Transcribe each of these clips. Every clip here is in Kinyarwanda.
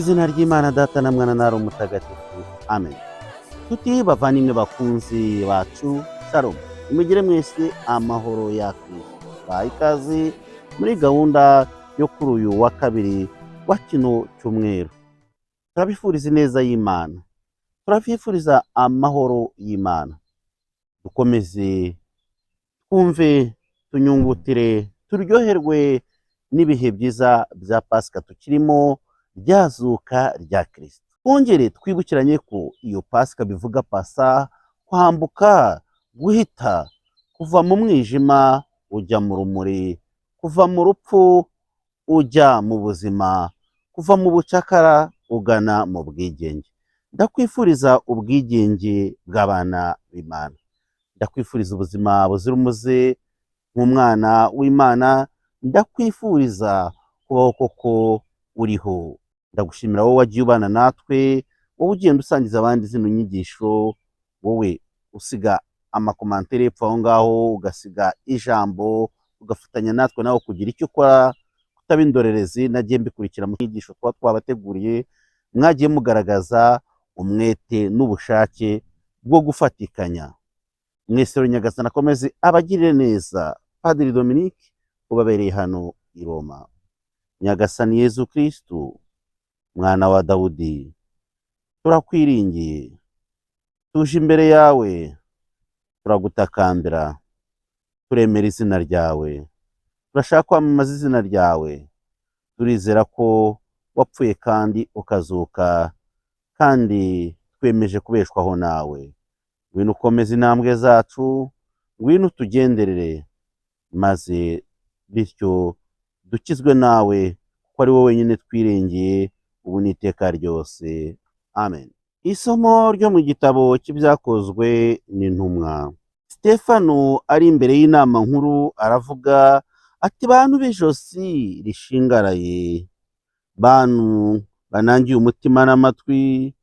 izina ry'Imana Data na Mwana na Roho Mutagatifu, amen. Tuti bavandimwe bakunzi bacu, shalom, imugire mwese amahoro ya Kristo. Baha ikaze muri gahunda yo kuri uyu wa kabiri wa kino cyumweru. Turabifuriza ineza y'Imana, turabifuriza amahoro y'Imana. Dukomeze twumve, tunyungutire, turyoherwe n'ibihe byiza bya Pasika tukirimo, ryazuka rya Kristo. Twongere twibukiranye ko iyo Pasika bivuga pasa, kwambuka, guhita, kuva mu mwijima ujya mu rumuri, kuva mu rupfu ujya mu buzima, kuva mu bucakara ugana mu bwigenge. Ndakwifuriza ubwigenge bw'abana b'Imana. Ndakwifuriza ubuzima buzira umuze nk'umwana w'Imana. Ndakwifuriza kubaho koko uriho. Ndagushimira wowe wagiye ubana natwe, wowe ugenda usangiza abandi zino nyigisho, wowe usiga amakomantere epfo aho ngaho, ugasiga ijambo, ugafatanya natwe nawe kugira icyo ukora, kutaba indorerezi. Nagiye mbikurikira mu nyigisho twabateguriye, mwagiye mugaragaza umwete n'ubushake bwo gufatikanya. Mwese rero Nyagasani akomeze abagirire neza. Padiri Dominique ubabereye hano i Roma. Nyagasani Yezu Kristu, mwana wa Dawudi, turakwiringiye, tuje imbere yawe, turagutakambira, turemera izina ryawe, turashaka kwamamaza izina ryawe. Turizera ko wapfuye kandi ukazuka, kandi twemeje kubeshwaho nawe. Ngwino ukomeze intambwe zacu, ngwino utugenderere, maze bityo dukizwe nawe, kuko ari wowe wenyine twirengeye ubu n'iteka ryose, amen. Isomo ryo mu gitabo cy'ibyakozwe n'intumwa. Stefano ari imbere y'inama nkuru aravuga ati, bantu b'ijosi rishingaraye, bantu banangiye umutima n'amatwi,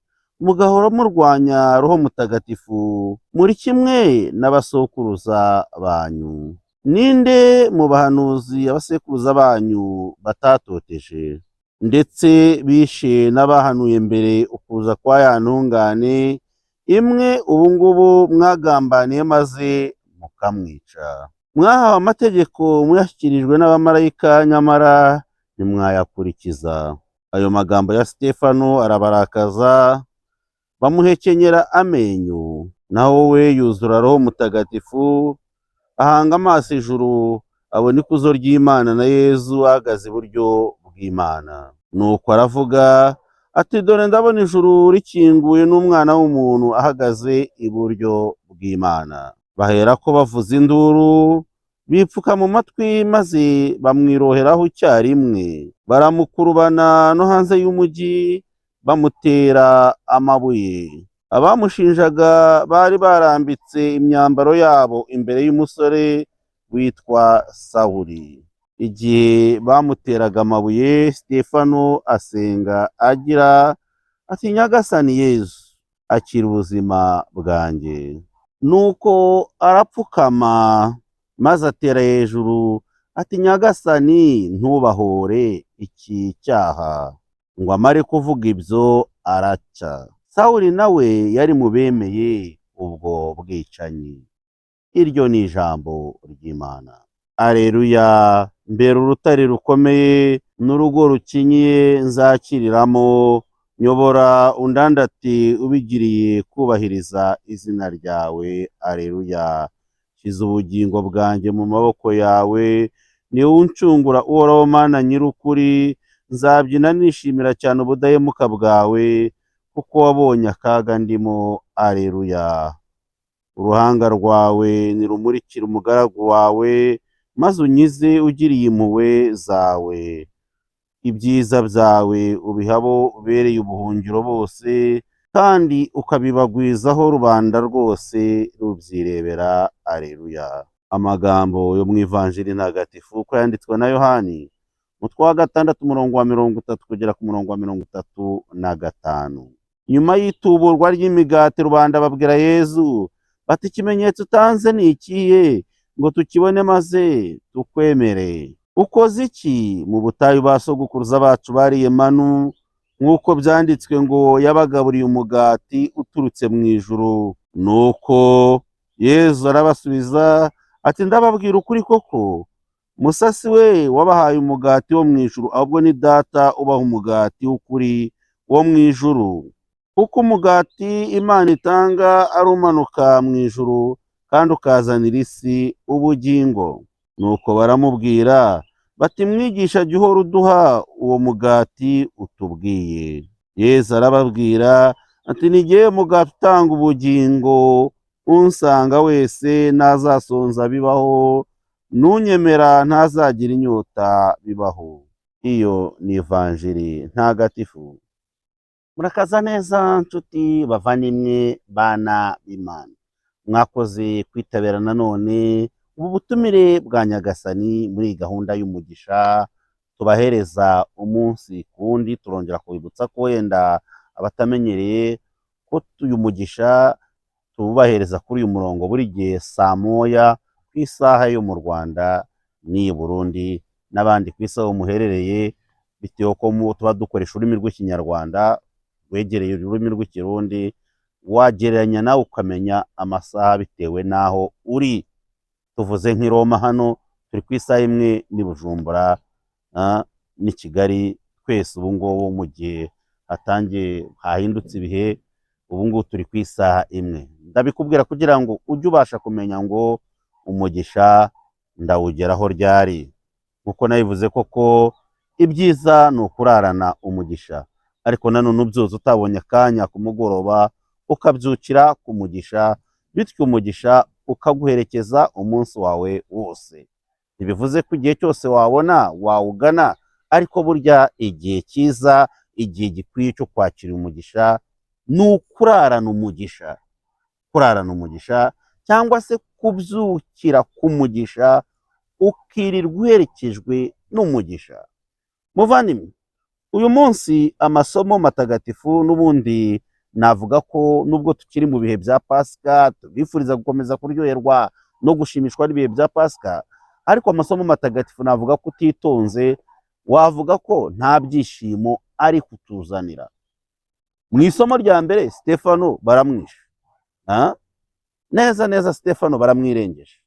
mugahora murwanya Roho Mutagatifu, muri kimwe n'abasokuruza banyu. Ninde mu bahanuzi abasekuruza banyu batatoteje, ndetse bishe n'abahanuye mbere ukuza kwa ya ntungane imwe ubu ngubu mwagambaniye maze mukamwica? Mwahawe amategeko muyashyikirijwe n'abamarayika, nyamara ntimwayakurikiza. Ayo magambo ya Stefano arabarakaza, bamuhekenyera amenyo. Naho we yuzura Roho Mutagatifu, ahanga amaso ijuru, abona ikuzo ry'Imana na Yezu ahagaze iburyo bw'Imana. Nuko aravuga ati, dore ndabona ijuru rikinguye n'Umwana w'umuntu ahagaze iburyo bw'Imana. Baherako bavuza induru, bipfuka mu matwi, maze bamwiroheraho icyarimwe. Baramukurubana no hanze y'umugi, bamutera amabuye. Abamushinjaga bari barambitse imyambaro yabo imbere y'umusore witwa Sawuli. Igihe bamuteraga amabuye, Stefano asenga agira ati, Nyagasani Yezu, akira ubuzima bwanjye. Nuko arapfukama, maze atera hejuru ati, Nyagasani ntubahore iki cyaha. Ngo amare kuvuga ibyo araca. Sawuli nawe yari mu bemeye ubwo bwicanyi. Iryo ni ijambo ry'Imana. Aleluya. Mbere urutare rukomeye n'urugo rukinyiye nzakiriramo, nyobora undandati ubigiriye kubahiriza izina ryawe. Aleluya. Shyize ubugingo bwanjye mu maboko yawe, niwe uncungura, uhoraho Mana nyir'ukuri. Nzabyina nishimira cyane ubudahemuka bwawe, kuko wabonye akaga ndimo. Aleluya. Uruhanga rwawe nirumurikire umugaragu wawe, maze unyize ugiriye impuhwe zawe. Ibyiza byawe ubihabo ubereye ubuhungiro bose, kandi ukabibagwizaho rubanda rwose rubyirebera. Aleluya. Amagambo yo mu Ivanjiri ntagatifu uko yanditswe na Yohani, umutwe wa 6 umurongo wa 30 kugera ku murongo wa 35. Nyuma y'ituburwa ry'imigati, rubanda babwira Yezu bati, ikimenyetso utanze ni ikihe ngo tukibone maze tukwemere? Ukoze iki? Mu butayu ba sogokuruza bacu bariye manu, nk'uko byanditswe ngo yabagaburiye umugati uturutse mu ijuru. Nuko Yezu arabasubiza ati ndababwira ukuri koko, musasi we wabahaye umugati wo mu ijuru, ahubwo ni data ubaha umugati w'ukuri wo mu ijuru. Kuko umugati Imana itanga ari umanuka mu ijuru, kandi ukazanira isi ubugingo. Nuko baramubwira bati mwigisha, jya uhora uduha uwo mugati utubwiye. Yesu arababwira ati ni jyewe mugati utanga ubugingo, unsanga wese ntazasonza bibaho, n'unyemera ntazagira inyota bibaho. Iyo ni ivanjiri ntagatifu. Murakaza neza nshuti bavandimwe bana b'Imana, mwakoze kwitabira nanone ubu butumire bwa Nyagasani muri gahunda y'umugisha tubahereza umunsi ku wundi. Turongera kubibutsa ko wenda abatamenyereye ko uyu mugisha tubahereza kuri uyu murongo buri gihe saa moya ku isaha yo mu Rwanda n'i Burundi n'abandi ku isi aho muherereye, bitewe ko tuba dukoresha ururimi rw'Ikinyarwanda wegereye ururimi rw'Ikirundi, wagereranya nawe ukamenya amasaha bitewe n'aho uri. Tuvuze nk'i Roma hano turi ku isaha imwe n'i Bujumbura n'i Kigali, twese ubu ngubu mu gihe hahindutse ibihe, ubu ngubu turi ku isaha imwe. Ndabikubwira kugira ngo ujye ubasha kumenya ngo umugisha ndawugeraho ryari. Nkuko nabivuze koko ibyiza ni ukurarana umugisha, ariko nanone ubyuze utabonye akanya ku mugoroba ukabyukira ku mugisha, bityo umugisha ukaguherekeza umunsi wawe wose. Ntibivuze ko igihe cyose wabona wawugana, ariko burya igihe cyiza, igihe gikwiye cyo kwakira umugisha ni ukurarana umugisha. Kurarana umugisha cyangwa se kubyukira ku mugisha, ukirirwa uherekejwe n'umugisha. Muvandimwe, uyu munsi amasomo matagatifu n'ubundi navuga ko nubwo tukiri mu bihe bya Pasika, tubifuriza gukomeza kuryoherwa no gushimishwa n'ibihe bya Pasika, ariko amasomo matagatifu navuga ko utitonze wavuga ko nta byishimo ari kutuzanira. Mu isomo rya mbere Stefano baramwishe, neza neza Stefano baramwirengeje,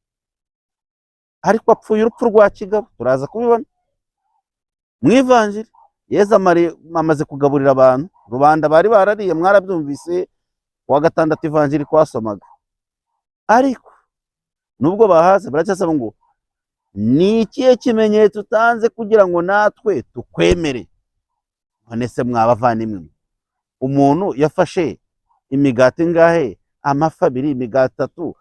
ariko apfuye urupfu rwa kigabo. Turaza kubibona mu ivanjiri. Yezu amaze kugaburira abantu, rubanda bari barariye, mwarabyumvise kuwa gatandatu ivanjiri twasomaga. Ariko nubwo bahaze baracyasaba ngo ni ikihe kimenyetso utanze kugira ngo natwe tukwemere? None se mwabavandimwe, umuntu yafashe imigati ingahe, amafi abiri, imigati 3,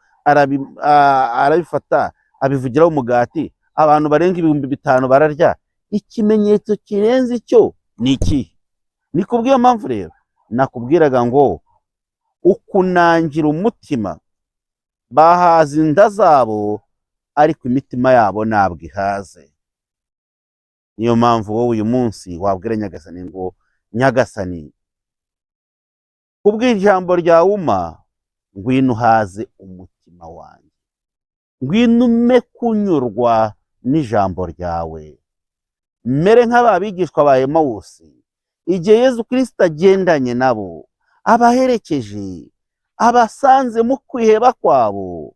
arabifata abivugiraho umugati, abantu barenga 5,000 bararya. Ikimenyetso kirenze icyo ni iki? Ni kubw'iyo mpamvu rero nakubwiraga ngo ukunangira umutima, bahaza inda zabo ariko imitima yabo ntabwo ihaze. Niyo mpamvu wowe uyu munsi wabwira Nyagasani ngo Nyagasani, kubw'ijambo ryawe umpa, ngwino uhaze umutima wanjye, ngwino ume kunyurwa n'ijambo ryawe, mere nk'ababigishwa ba Emawusi igihe Yezu Kristo agendanye nabo, abaherekeje, abasanze mu kwiheba kwabo.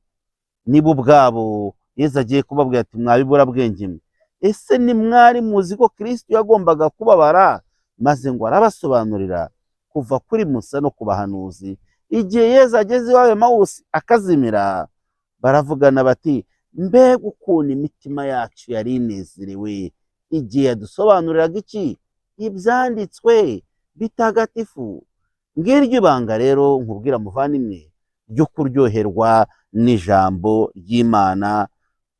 Nibo ubwabo Yezu agiye kubabwira ati mwabiburabwenge mwe, ese ntimwari muzi ko Kristo yagombaga kubabara? Maze ngo arabasobanurira kuva kuri Musa no ku bahanuzi. Igihe Yezu ageze iwabo Emawusi akazimira, baravugana bati mbega ukuntu imitima yacu yari inezerewe igihe yadusobanuriraga iki? Ibyanditswe bitagatifu. Ngiryo ibanga rero nkubwira muvandimwe ryo kuryoherwa n'ijambo ry'Imana,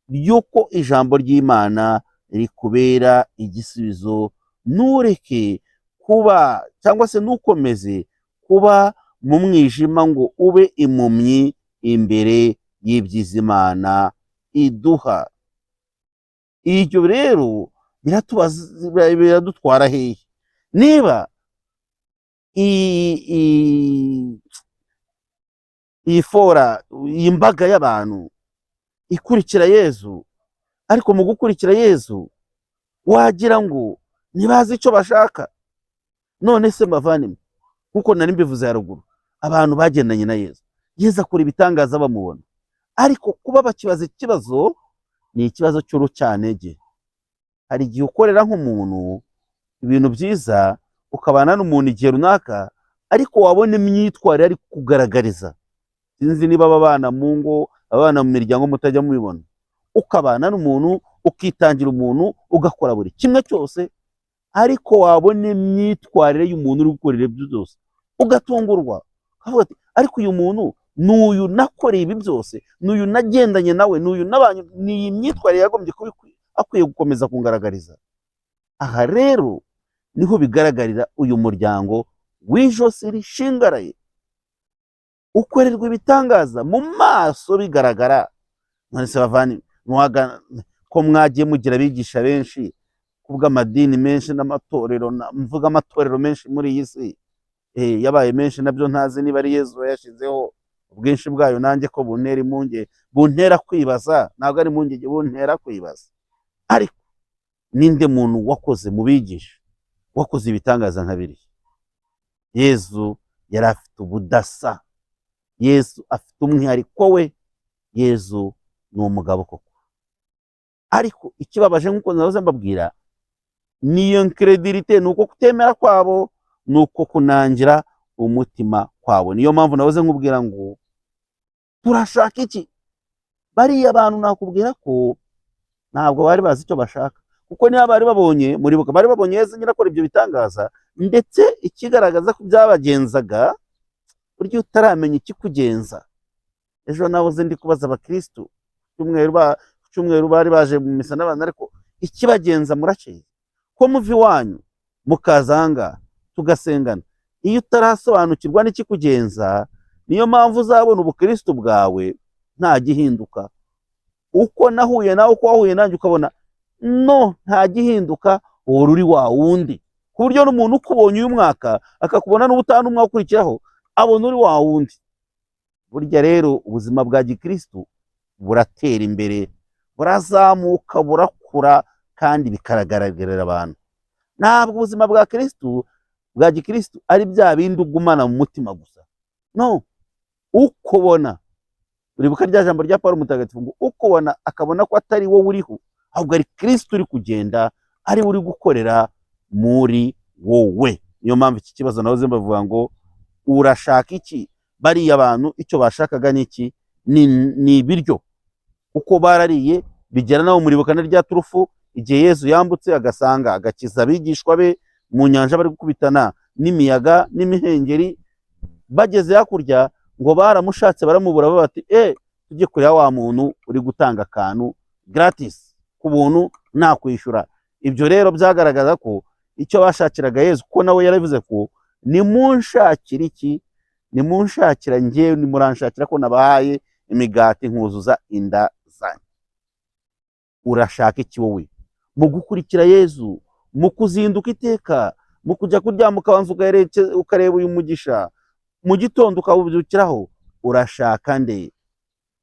ry'uko ijambo ry'Imana rikubera igisubizo. Ntureke kuba cyangwa se ntukomeze kuba mu mwijima ngo ube impumyi imbere y'ibyiza Imana iduha. Ibyo rero biradutwara hehe? Niba iyi fora, iyi mbaga y'abantu ikurikira Yezu, ariko mu gukurikira Yezu wagira ngo ntibazi icyo bashaka. none se mavandimwe, nkuko nari mbivuze haruguru, abantu bagendanye na Yesu, Yesu akora ibitangaza bamubona, ariko kuba bakibaza ikibazo ni ikibazo cy'urucantege. Hari igihe ukorera nk'umuntu ibintu byiza, ukabana n'umuntu igihe runaka, ariko wabona imyitwarire ari kugaragariza. Sinzi niba abana mu ngo, abana mu miryango mutajya mubibona, ukabana n'umuntu, ukitangira umuntu, ugakora buri kimwe cyose, ariko wabona imyitwarire y'umuntu uri gukorera ibyo byose, ugatungurwa, ukavuga ati ariko uyu muntu n'uyu nakoreye ibi byose, n'uyu nagendanye nawe, n'uyu nabanye, ni iyi myitwarire yagombye kuba akwiye gukomeza kungaragariza. Aha rero niho bigaragarira uyu muryango w'ijosi rishingaraye, ukorerwa ibitangaza mu maso bigaragara. None se bavandimwe, ko mwagiye mugira abigisha benshi kubw'amadini menshi n'amatorero, mvuga amatorero menshi muri iyi si, yabaye menshi nabyo ntazi niba ari Yesu yashizeho, ubwinshi bwayo nanjye ko buntera impungenge, buntera kwibaza, ntabwo ari impungenge, buntera kwibaza. Ariko ninde muntu wakoze mu bigisha, wakoze ibitangaza nka biriya? Yesu yari afite ubudasa, Yesu afite umwihariko we, Yesu ni umugabo koko. Ariko ikibabaje nk'uko nahoze mbabwira, niyo incredulité, nuko kutemera kwabo, nuko kunangira umutima kwabo. Niyo mpamvu nahoze nkubwira ngo turashaka iki? Bariya abantu nakubwira ko ntabwo bari bazi icyo bashaka, kuko niba bari babonye, muribuka bari babonye Yesu nyine akora ibyo bitangaza, ndetse ikigaragaza ko byabagenzaga, burya utaramenya ikikugenza. Ejo nahoze ndi kubaza abakristu, cyumweru bari baje mu misa n'abantu, ariko ikibagenza murakeye ko muva iwanyu mukaza ahangaha tugasengana, iyo utarasobanukirwa n'ikikugenza, niyo mpamvu uzabona ubukristu bwawe nta gihinduka. Uko nahuye nawe, uko wahuye nanjye, ukabona no nta gihinduka, uhora uri wa wundi, ku buryo n'umuntu ukubonye uyu mwaka akakubona n'ubutaha n'umwaka ukurikiraho, abona uri wa wundi. Burya rero ubuzima bwa gikristu buratera imbere, burazamuka, burakura, kandi bikagaragarira abantu. Ntabwo ubuzima bwa kristu, bwa gikristu, ari bya bindi ugumana mu mutima gusa, no, ukubona, uribuka rya jambo rya Pawulo mutagatifu ngo ukubona akabona ko atari wowe uriho, ahubwo ari kristu uri kugenda, ari uri gukorera muri wowe. Niyo mpamvu iki kibazo nahoze mbavuga ngo urashaka iki? Bariya abantu icyo bashakaga ni iki? Ni ibiryo, uko barariye bigera naho muribuka na rya turufu, igihe Yesu yambutse agasanga agakiza abigishwa be mu nyanja bari gukubitana n'imiyaga n'imihengeri, bageze hakurya ngo baramushatse baramubura, bati tujye kureba wa muntu uri gutanga akantu gratis ku buntu nta kwishyura. Ibyo rero byagaragaza ko icyo bashakiraga Yesu, ko nawe yaravuze ko nimunshakira iki? Nimunshakira njyewe, nimuranshakira ko nabahaye imigati nkuzuza inda zanyu. Urashaka iki wowe mu gukurikira Yesu, mu kuzinduka iteka, mu kujya kuryama ukabanza ukareba uyu mugisha, mu gitondo ukawubyukiraho? Urashaka nde?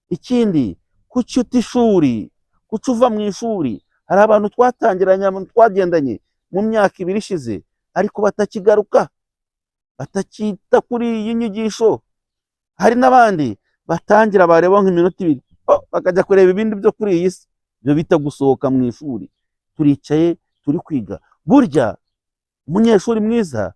Ikindi, kuki uta ishuri, kuki uva mu ishuri? Hari abantu twagendanye mu myaka 2 ishize, ariko batakigaruka, batakita kuri iyi nyigisho. Hari n'abandi batangira bareba nk'iminota 2 bakajya kureba ibindi byo kuri iyi si, byo bita gusohoka mu ishuri. Turicaye turi kwiga. Burya umunyeshuri mwiza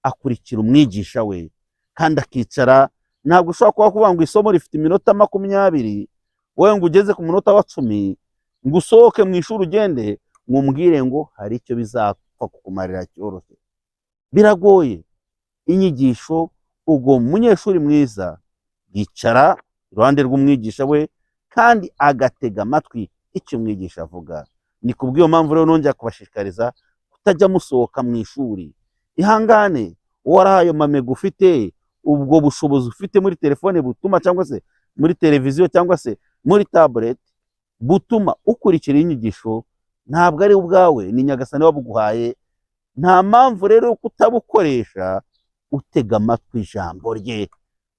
akurikira umwigisha we, kandi akicara. Ntabwo ushobora kuvuga ngo isomo rifite iminota 20, wowe ngo ugeze ku munota wa 10 ngo usohoke mu ishuri ugende, ngumbwire ngo hari icyo bizapfa kukumarira cyoroshye. Biragoye. Inyigisho, ubwo umunyeshuri mwiza yicara iruhande rw'umwigisha we, kandi agatega amatwi icyo umwigisha avuga. Ni kubw'iyo mpamvu rero nongera kubashishikariza kutajya musohoka mu ishuri. Ihangane, warahaye mamega ufite, ubwo bushobozi ufite muri telefone butuma, cyangwa se muri televiziyo, cyangwa se muri tablet, butuma ukurikira inyigisho, ntabwo ari ubwawe, ni Nyagasani wabuguhaye. Nta mpamvu rero yo kutabukoresha, utega amatwi ijambo rye,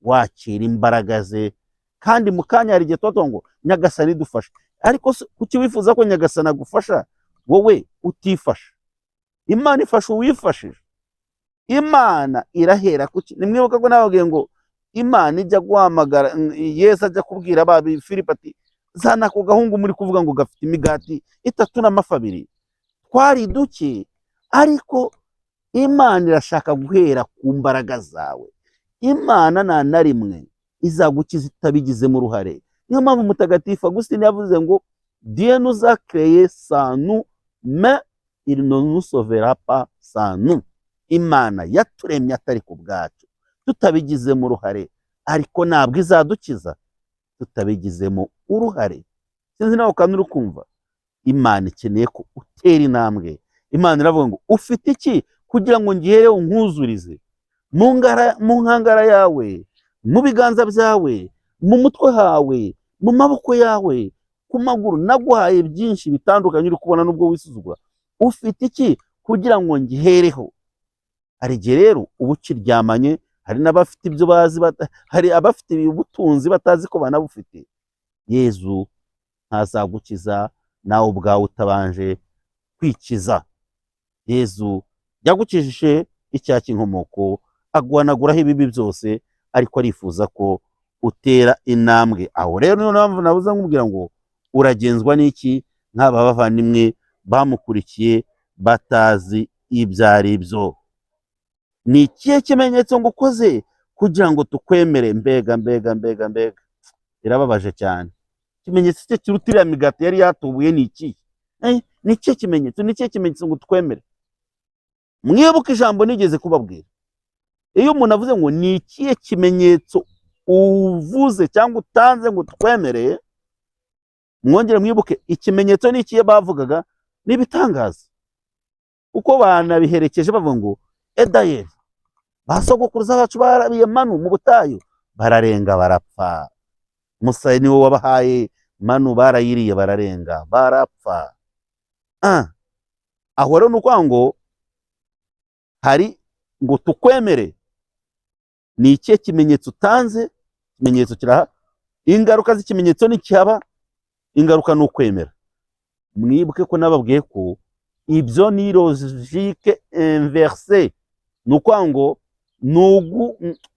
wakira imbaraga ze, kandi mu kanya hari igihe tuba ngo Nyagasani dufasha. Ariko kuki wifuza ko Nyagasani agufasha wowe utifasha? Imana ifasha uwifashije. Imana irahera kuki? Nimwibuka ko nababwiye ngo Imana ijya guhamagara, Yesu ajya kubwira ababi Filipo ati zana ako gahungu muri kuvuga ngo gafite imigati 3 n'amafi 2, twari duke, ariko Imana irashaka guhera ku mbaraga zawe. Imana nta na rimwe izagukiza itabigizemo uruhare. Niyo mpamvu Mutagatifu Agusitini yavuze ngo Dieu nous a créé sans nous, mais il ne nous sauvera pas sans nous. Imana yaturemye atari ku bwacu, tutabigizemo uruhare, ariko ntabwo izadukiza tutabigizemo uruhare. Sinzi nawe kandi uri kumva, Imana ikeneye ko utera intambwe. Imana iravuga ngo ufite iki kugira ngo ngihereho nkuzurize mu nkangara yawe, mu biganza byawe, mu mutwe hawe, mu maboko yawe, ku maguru naguhaye byinshi bitandukanye uri kubona nubwo wisuzugura. Ufite iki kugira ngo ngihereho? Hari igihe rero uba ukiryamanye, hari n'abafite ibyo bazi, hari abafite ubutunzi batazi ko banabufite. Yezu ntazagukiza nawe ubwawe utabanje kwikiza. Yezu yagukijije icyaha cy'inkomoko, aguhanaguraho ibibi byose, ariko arifuza ko utera intambwe. Aho rero niyo mpamvu nabuze nkubwira ngo uragenzwa n'iki? Nk'aba bavandimwe bamukurikiye batazi ibyo ari byo. Ni ikihe kimenyetso ngo ukoze kugira ngo tukwemere? Mbega mbega mbega mbega, birababaje cyane. Ikimenyetso cye kiruta iriya migati yari yatubuye ni iki? Ni ikihe kimenyetso? Ni ikihe kimenyetso ngo twemere? Mwibuke ijambo nigeze kubabwira, iyo umuntu avuze ngo ni ikihe kimenyetso uvuze cyangwa utanze ngo twemere, mwongere mwibuke ikimenyetso ni ikihe bavugaga? Ni ibitangaza. Uko banabiherekeje bavuga ngo Edayeri, basogokuruza bacu barabiye manu mu butayu, bararenga barapfa. Musa niwe wabahaye manu, barayiriye bararenga barapfa. Aho rero nuko ngo hari ngo tukwemere, ni ikihe kimenyetso utanze? Ikimenyetso kiraha, ingaruka z'ikimenyetso ni cyaba, ingaruka ni ukwemera. Mwibuke ko nababwiye ko ibyo ni logique inverse, nuko ngo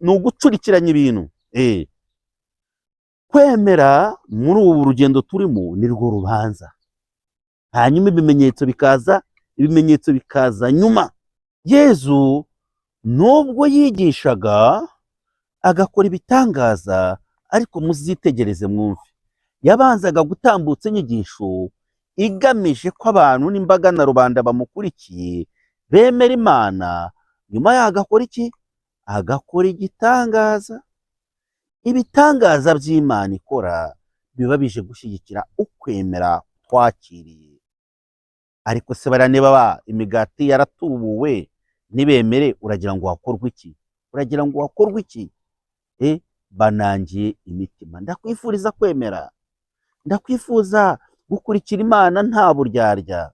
nugucurikiranya ibintu. Kwemera muri ubu rugendo turimo ni rwo rubanza, hanyuma ibimenyetso bikaza nyuma. Yezu nubwo yigishaga agakora ibitangaza, ariko muzitegereze mwumve, yabanzaga gutambutsa inyigisho igamije ko abantu n'imbaga na rubanda bamukurikiye bemera Imana. Nyuma y'agakora iki? Agakora igitangaza. Ibitangaza by'Imana ikora biba bije gushyigikira ukwemera twakiriye. Ariko se baraneba imigati yaratubuwe nibemere, uragira ngo hakorwe iki? Uragira ngo hakorwe iki? Banangiye imitima. Ndakwifuriza kwemera, ndakwifuza gukurikira Imana nta buryarya,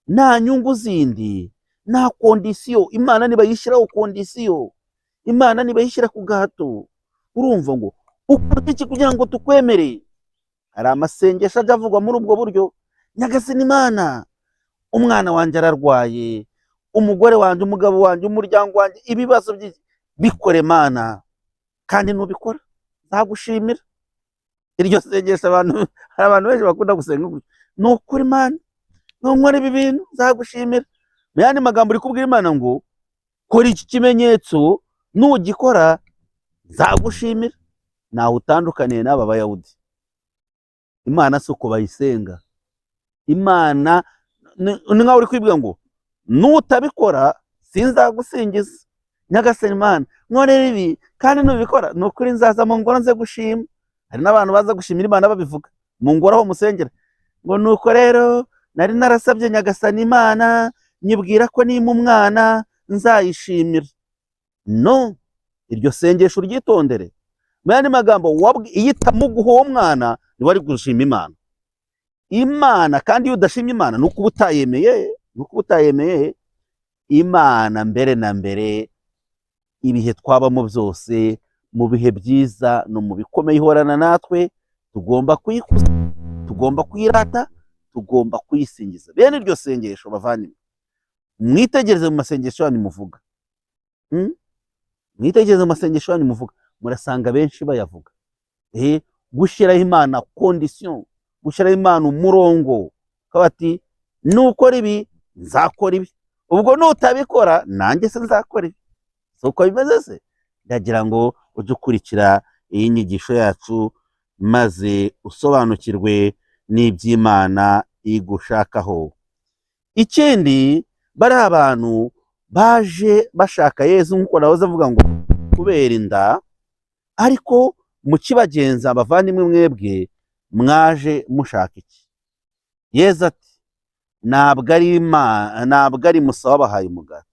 nta nyungu zindi, nta kondisiyo. Imana nibayishyiraho kondisiyo, Imana nibayishyira ku gahato. Urumva ngo ukora iki kugira ngo tukwemere? Hari amasengesho ajya avugwa muri ubwo buryo. Nyagasani Imana, umwana wanjye ararwaye, umugore wanjye, umugabo wanjye, umuryango wanjye, ibibazo bikore Imana, kandi nubikora nzagushimira. Iryo sengesho hari abantu benshi bakunda gusenga gutyo. Ni ukuri Imana, nunkora ibi bintu nzagushimira. Mu yandi magambo uri kubwira Imana ngo kora iki kimenyetso, nugikora nzagushimira. Naho utandukaniye n'aba Bayahudi. Imana si uko bayisenga. Imana ni nkaho uri kwibwira ngo nutabikora sinzagusingiza. Nyagasani Imana, nkorera ibi kandi nubikora ni ukuri nzaza mu ngoro nze gushima. Hari n'abantu baza gushimira Imana babivuga mu ngoro aho musengera, ngo nuko rero nari narasabye Nyagasani Imana, nyibwira ko nima umwana nzayishimira. No, iryo sengesho uryitondere. Mu yandi magambo, iyo itamuguha uwo mwana ni wari gushima Imana. Imana kandi iyo udashimye Imana ni uko utayemeye. Imana mbere na mbere, ibihe twabamo byose, mu bihe byiza no mu bikomeye ihorana natwe. Tugomba kuyikuza, tugomba kuyirata, tugomba kuyisingiza. Bene iryo sengesho bavandimwe, mwitegereze mu masengesho yanyu muvuga. mwitegereze amasengesho yanyu muvuga, murasanga benshi bayavuga. Gushyiraho Imana condition, gushyiraho Imana umurongo, ko bati nukora ibi nzakora ibi, ubwo nutabikora nanjye se nzakora ibi. Uko bimeze se? Ndagira ngo ujye ukurikira iyi nyigisho yacu maze usobanukirwe n'iby'Imana igushakaho. Ikindi, bari abantu baje bashaka Yezu nk'uko nahoze avuga ngo kubera inda, ariko mukibagenza abavandimwe mwebwe mwaje mushaka iki? Yezu ati ntabwo ari Musa wabahaye umugati,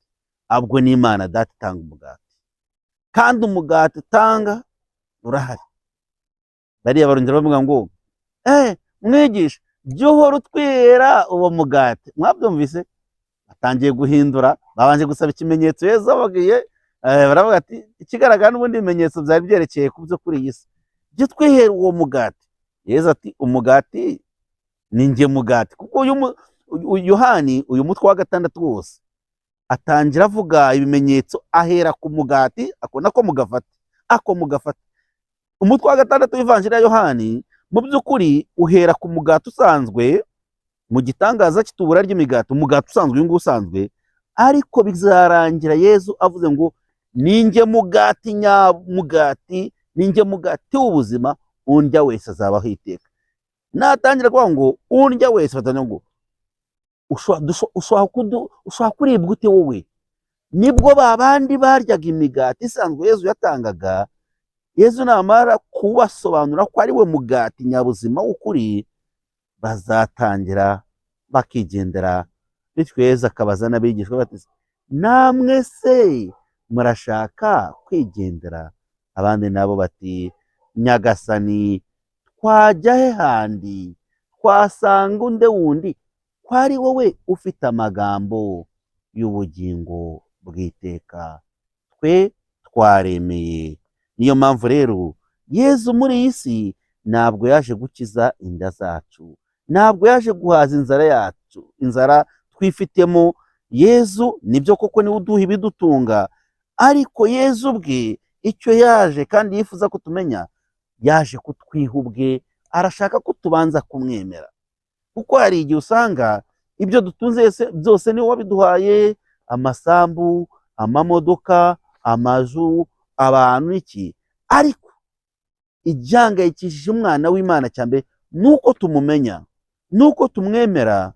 ahubwo ni Imana Data itanga umugati, kandi umugati utanga urahari. Bariya barongera bavuga ngo mwigisha jya uhora utwihera uwo mugati. Mwabyumvise? batangiye guhindura, babanje gusaba ikimenyetso. Yezu ababwiye baravuga ati ikigaragara n'ubundi ibimenyetso byari byerekeye ku byo kuri iyi si, jya twihera uwo mugati. Yezu ati umugati ni njye mugati. Kuko Yohani uyu mutwe wa 6 wose atangira avuga ibimenyetso ahera ku mugati, ako nako mugafata. Umutwe wa 6 w'ivanjiri ya Yohani mu by'ukuri uhera ku mugati usanzwe, mu gitangaza cy'itubura ry'imigati, umugati usanzwe uyu nguyu usanzwe, ariko bizarangira Yezu avuze ngo ninjye mugati nyamugati, ninjye mugati w'ubuzima, undya wese azabaho iteka. Natangira kuvuga ngo undya wese, batangira ngo ushobora kuribwa ute wowe? Nibwo babandi baryaga imigati isanzwe Yezu yatangaga, Yezu namara kubasobanura ko ari we mugati nyabuzima w'ukuri, bazatangira bakigendera. Bityo Yezu akabaza n'abigishwa bati namwe se murashaka kwigendera? Abandi nabo bati Nyagasani, twajya he handi twasanga unde wundi ko ari wowe ufite amagambo y'ubugingo bw'iteka? Twe twaremeye. Niyo mpamvu rero Yezu muri iyi si ntabwo yaje gukiza inda zacu, ntabwo yaje guhaza inzara yacu, inzara twifitemo. Yezu nibyo koko niwe uduha ibidutunga, ariko Yezu ubwe icyo yaje kandi yifuza ko tumenya, yaje kutwiha ubwe. Arashaka ko tubanza kumwemera, kuko hari igihe usanga ibyo dutunze byose niwe wabiduhaye, amasambu, amamodoka, amazu, abantu iki, ariko ibyangayikishije umwana w'Imana cyane nuko tumumenya, nuko tumwemera.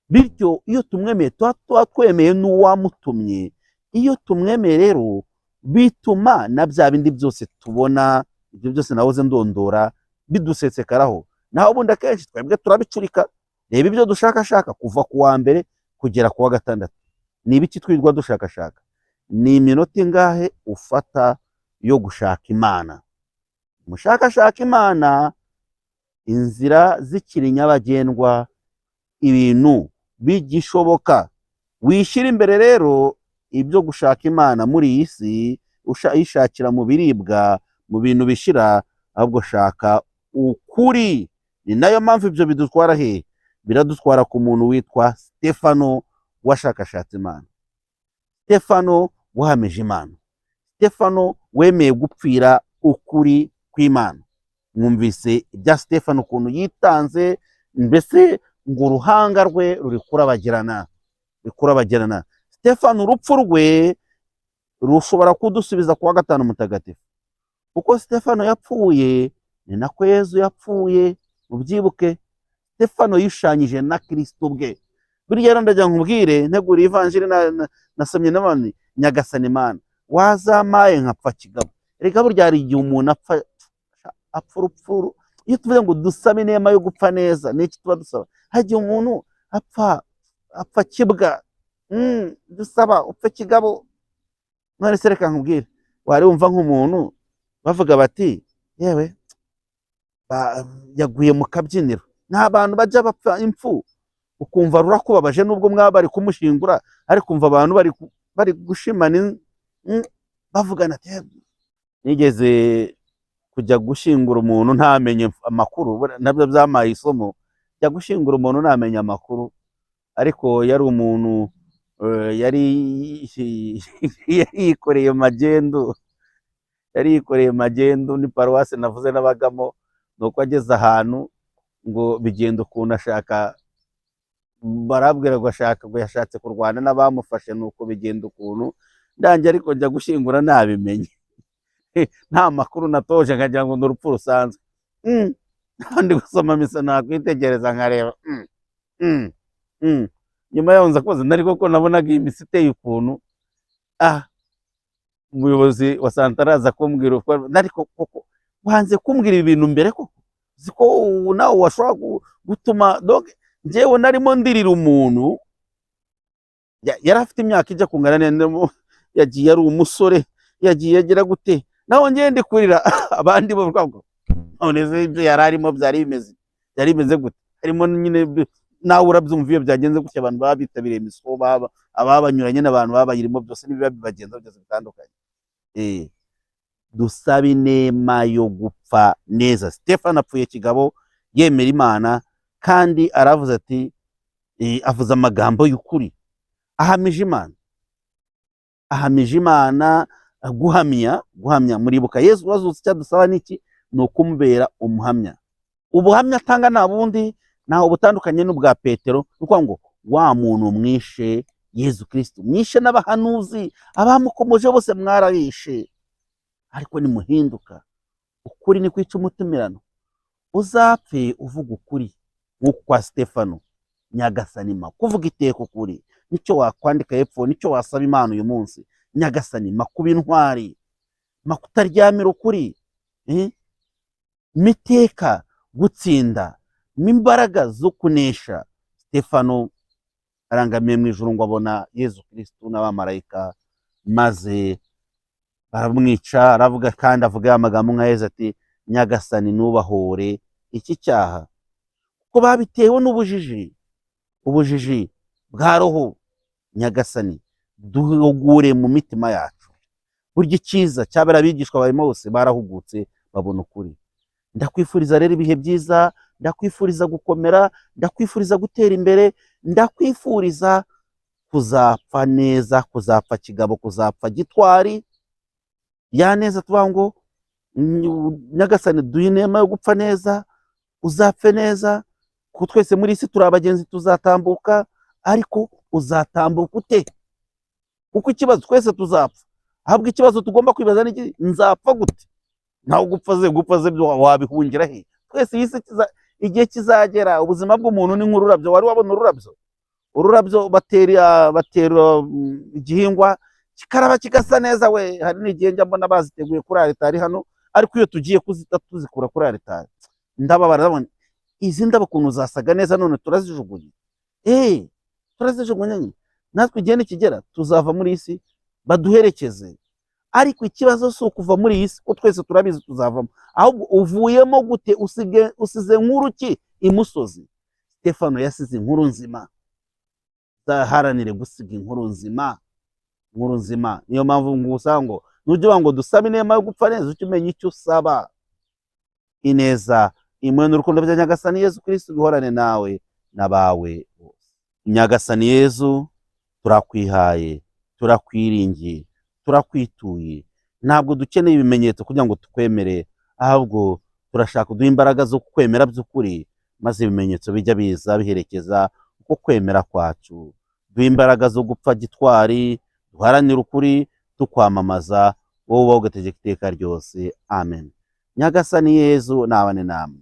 Bityo iyo tumwemeye tuba twemeye n'uwamutumye. Iyo tumwemeye rero bituma na bya bindi byose tubona, ibyo byose nahoze ndondora, bidusetsekaraho. Naho ubundi akenshi twebwe turabicurika. Reba ibyo dushakashaka kuva ku wa mbere kugera ku wa 6. Ni ibiki twirirwa dushakashaka? Ni iminota ingahe ufata yo gushaka Imana? Mushakashaka Imana, inzira zikiri nyabagendwa, ibintu bigishoboka. Wishyira imbere rero ibyo gushaka Imana muri iyi si, uyishakira mu biribwa, mu bintu bishira, ahubwo shaka ukuri. Ni nayo mpamvu ibyo bidutwara he? Biradutwara ku muntu witwa Stefano washakashatse Imana, Stefano wahamije Imana, Stefano wemeye gupfira ukuri kw'Imana. Mwumvise ibya Stefano ukuntu yitanze, mbese ngo uruhanga rwe ruri kurabagirana. Stefano urupfu rwe rushobora kudusubiza ku wa 5 mutagatifu, kuko Stefano yapfuye ni nako Yezu yapfuye. Mubyibuke, Stefano yishanyije na Kristo ubwe. Buriya rero ndagira nkubwire, ntegura ivanjiri nasomye n'abandi, Nyagasani Mana wazamaye nkapfa kigabo. Reka burya hari igihe umuntu apfa urupfu. Iyo tuvuze ngo dusabe inema yo gupfa neza, n'iki tuba dusaba? Hagiye umuntu apfa kibwa, dusaba upfe kigabo. None se reka nkubwire, wari wumva nk'umuntu bavuga bati yewe yaguye mu kabyiniro, nta bantu bajya bapfa impfu, ukumva rurakubabaje nubwo mwaba bari kumushingura, ariko kumva abantu bari gushimana bavugana ati nigeze kujya gushingura umuntu ntamenye amakuru. Nabyo byamaye isomo, jya gushingura umuntu ntamenye amakuru. Ariko yari umuntu yari yikoreye magendu ni paruwasi navuze n'abagamo, nuko ageze ahantu ngo bigenda ukuntu ashaka, barabwira ngo yashatse kurwana n'abamufashe, nuko bigenda ukuntu ndange, ariko njya gushyingura nabimenye nta makuru natoje, nkagira ngo ni urupfu rusanzwe. Ndi gusoma misa nakwitegereza nkareba nyuma yaho nza kubaza nari koko nabonaga iyi misa iteye ukuntu, umuyobozi wa santara aza kumbwira ariko koko wanze kumbwira ibintu mbere koko ziko nawe washobora gutuma njyewe narimo ndirira umuntu yari afite imyaka ijya kungana neza, yagiye ari umusore, yagiye agira gute, naho njye ndi kurira abandi bavuga ngo none ibyo yari arimo byari bimeze gute, harimo nyine nawe urabyumva iyo byagenze gutya, abantu baba bitabiriye imiso, ababanyuranye n'abantu babayirimo, byose n'ibiba bibagenza byose bitandukanye. Dusaba inema yo gupfa neza. Stefano apfuye kigabo yemera Imana, kandi aravuze ati avuze amagambo y'ukuri, ahamije Imana, guhamya. Muribuka Yesu wazutse, cyadusaba niki? Ni ukumubera umuhamya. Ubuhamya atanga nta bundi naho butandukanye n'ubwa Petero, nuko ngo wa muntu mwishe Yesu Kristo, mwishe n'abahanuzi, abamukomoje bose mwarabishe, ariko nimuhinduka, ukuri ni kwica umutumirano, uzapfe uvuga ukuri nk'uko kwa Stefano. Nyagasani kuvuga iteka ukuri, nicyo wakwandika hepfo, nicyo wasaba Imana uyu munsi. Nyagasani kuba intwari, kutaryamira ukuri, miteka gutsinda, n'imbaraga zo kunesha. Stefano arangamiye mu ijuru ngo abona Yesu Kristo n'abamarayika, maze baramwica. Aravuga kandi avuga amagambo nka Yesu ati, Nyagasani nubahore iki cyaha, kuko babitewe n'ubujiji bwa roho. Nyagasani duhugure mu mitima yacu. Burya icyiza cyabera abigishwa bawe bose barahugutse babona ukuri. Ndakwifuriza rero ibihe byiza, ndakwifuriza gukomera, ndakwifuriza gutera imbere, ndakwifuriza kuzapfa neza, kuzapfa kigabo, kuzapfa gitwari. Ya neza tuvuga ngo Nyagasani duhe inema yo gupfa neza, uzapfe neza, kuko twese muri isi turi abagenzi, tuzatambuka, ariko uzatambuka ute? Kuko ikibazo twese tuzapfa, ahubwo ikibazo tugomba kwibaza ni nzapfa gute? Naho gupfa ze byo wabihungira he? Twese iyi si igihe kizagera, ubuzima bw'umuntu ni nk'ururabyo. Wari wabona ururabyo batera igihingwa kikaraba kigasa neza we. Hari n'igihe njya mbona baziteguye kuri aritari hano, ariko iyo tugiye kuzita tuzikura kuri aritari ndababara, izi ndabo ukuntu zasaga neza, none turazijugunye. Turazijugunye. Natwe igihe nikigera tuzava muri isi baduherekeze, ariko ikibazo si ukuva muri iyi si, ko twese turabizi tuzavamo, ahubwo uvuyemo gute? Usize nkuru ki imusozi? Stefano yasize inkuru nzima. Zaharanire gusiga inkuru nzima. Niyo mpamvu ngusanga ngo nujya ngo dusabe inema yo gupfa neza, ujye umenya icyo usaba. Ineza, imwe n'urukundo bya Nyagasani Yesu Kristo bihorane nawe n'abawe bose. Nyagasani Yesu, turakwihaye, turakwiringiye, turakwituye. Ntabwo dukeneye ibimenyetso kugira ngo tukwemere, ahubwo turashaka uduha imbaraga zo kwemera by'ukuri, maze ibimenyetso bijya biza biherekeza uko kwemera kwacu. Duha imbaraga zo gupfa gitwari, duharanira ukuri, tukwamamaza, wowe ubaho ugategeka iteka ryose. Amen. Nyagasani Yesu nabane namwe.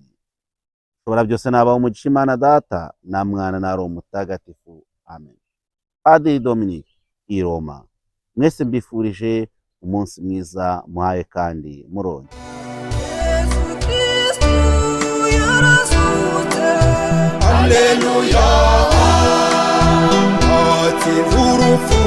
Ushobora byose nabaho umugisha Imana Data na Mwana na Roho Mutagatifu. Amen. Padiri Dominique, i Roma. Mwese mbifurije umunsi mwiza muhaye kandi muronke. Yesu Kristo yarazutse. Alleluia. Ati urupfu